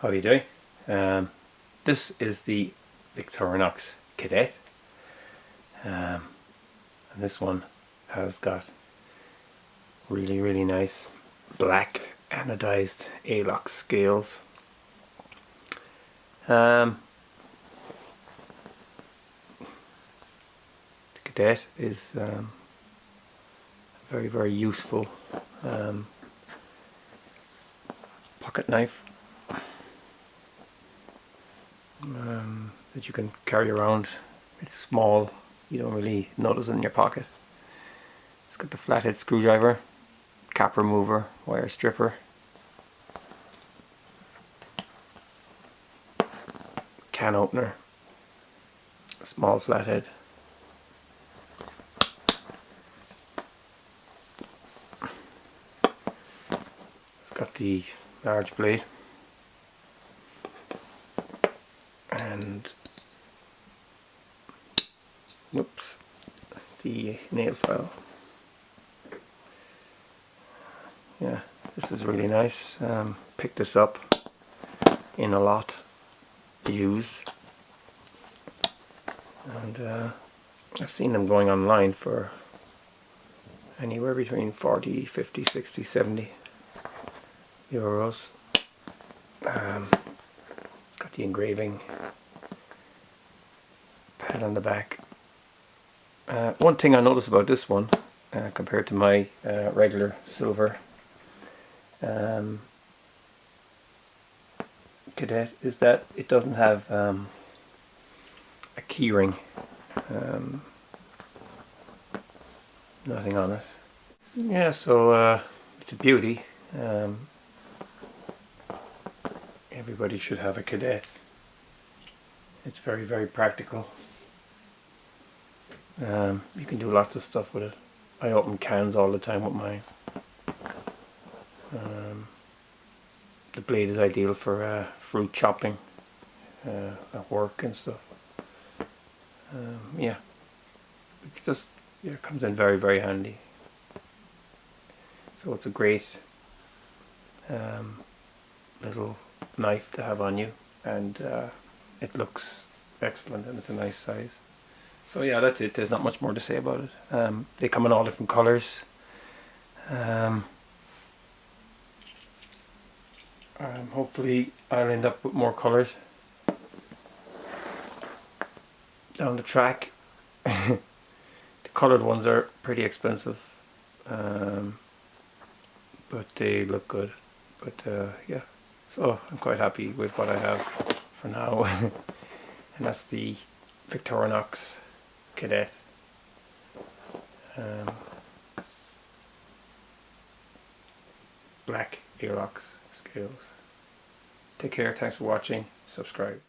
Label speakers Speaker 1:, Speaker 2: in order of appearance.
Speaker 1: How are you doing? This is the Victorinox Cadet, and this one has got really nice black anodized Alox scales. The Cadet is a very useful pocket knife that you can carry around. It's small, you don't really notice it in your pocket. It's got the flathead screwdriver, cap remover, wire stripper, can opener, small flathead, it's got the large blade, and whoops, the nail file. Yeah, this is really nice. Picked this up in a lot used, and I've seen them going online for anywhere between 40, 50, 60, 70 euros. Got the engraving pad on the back. One thing I noticed about this one compared to my regular silver Cadet is that it doesn't have a keyring, nothing on it. Yeah, so it's a beauty. Everybody should have a Cadet. It's very practical. You can do lots of stuff with it. I open cans all the time with mine. The blade is ideal for fruit chopping at work and stuff. Yeah, it's just, yeah, it comes in very handy. So it's a great little knife to have on you, and it looks excellent, and it's a nice size. So yeah, that's it. There's not much more to say about it. They come in all different colors. Hopefully I'll end up with more colors down the track. The colored ones are pretty expensive, but they look good. But yeah, so I'm quite happy with what I have for now. And that's the Victorinox Cadet. Black Alox scales. Take care, thanks for watching, subscribe.